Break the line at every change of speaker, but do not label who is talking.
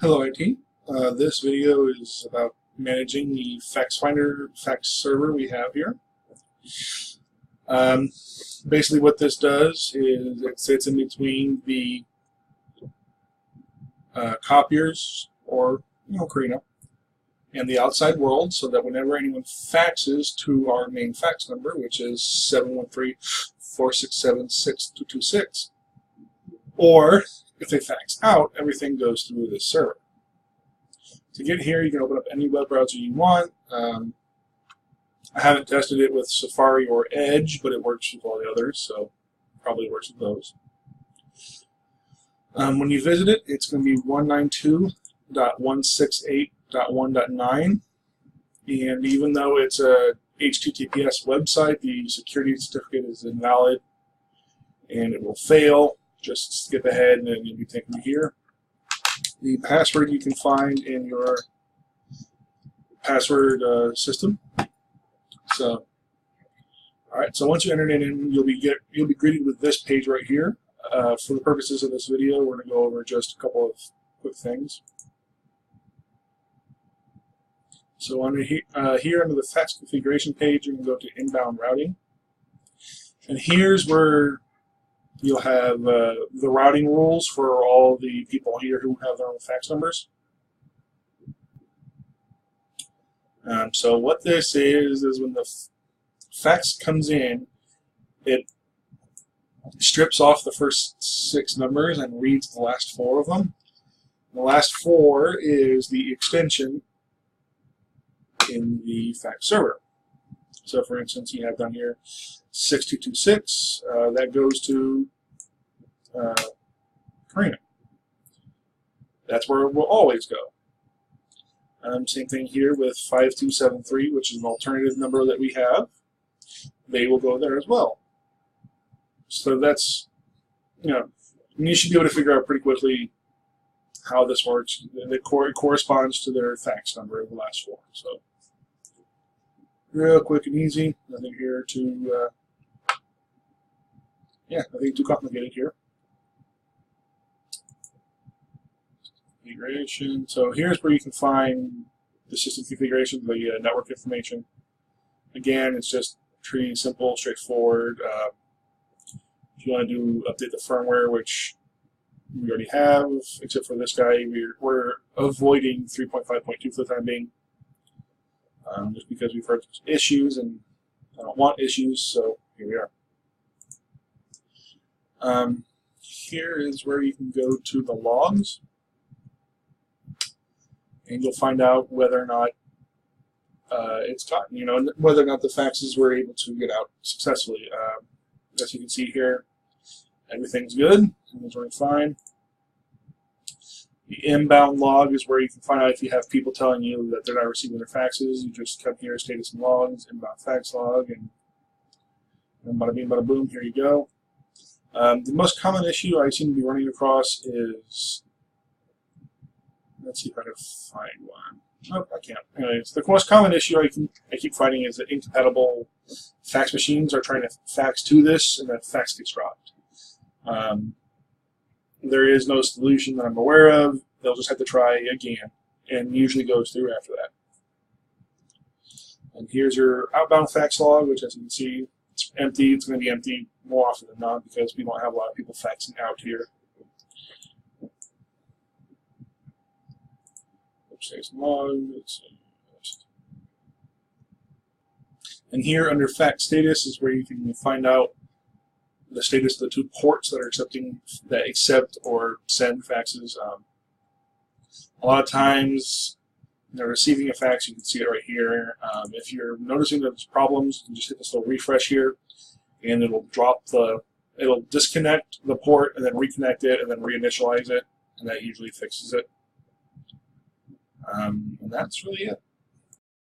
Hello IT. This video is about managing the fax server we have here. Basically what this does is it sits in between the copiers or Carina and the outside world, so that whenever anyone faxes to our main fax number, which is 713-467-6226, or if they fax out, everything goes through this server. To get here, you can open up any web browser you want. I haven't tested it with Safari or Edge, but it works with all the others, so probably works with those. When you visit it, it's going to be 192.168.1.9, and even though it's a HTTPS website, the security certificate is invalid and it will fail. Just skip ahead and then you'll be taken to here. The password you can find in your password system. So, all right. So once you enter it in, you'll be greeted with this page right here. For the purposes of this video, we're going to go over just a couple of quick things. So under here under the fax configuration page, you can go to inbound routing, and here's where you'll have the routing rules for all the people here who have their own fax numbers. So what this is when the fax comes in, it strips off the first 6 numbers and reads the last 4 of them. The last 4 is the extension in the fax server. So for instance, you have down here 6226, that goes to Carina. That's where it will always go. Same thing here with 5273, which is an alternative number that we have. They will go there as well. So that's, you should be able to figure out pretty quickly how this works. It corresponds to their fax number of the last 4. So real quick and easy. Nothing here to, nothing too complicated here. Configuration. So here's where you can find the system configuration, the network information. Again, it's just pretty simple, straightforward. If you want to update the firmware, which we already have, except for this guy, we're avoiding 3.5.2 for the time being, just because we've heard issues, and I don't want issues, so here we are. Here is where you can go to the logs, and you'll find out whether or not it's gotten, whether or not the faxes were able to get out successfully. As you can see here, everything's good, everything's running fine. The inbound log is where you can find out if you have people telling you that they're not receiving their faxes. You just come here, status and logs, inbound fax log, and bada bing, bada boom, here you go. The most common issue I seem to be running across is, let's see if I can find one. Nope, I can't. Anyways, the most common issue I keep finding is that incompatible fax machines are trying to fax to this, and that fax gets dropped. There is no solution that I'm aware of. They'll just have to try again, and usually goes through after that. And here's your outbound fax log, which, as you can see, it's empty. It's going to be empty more often than not because we don't have a lot of people faxing out here. And here under fax status is where you can find out the status of the 2 ports that are accept or send faxes. A lot of times they're receiving a fax. You can see it right here. If you're noticing that there's problems, you can just hit this little refresh here, and it'll disconnect the port and then reconnect it and then reinitialize it, and that usually fixes it. And that's really it.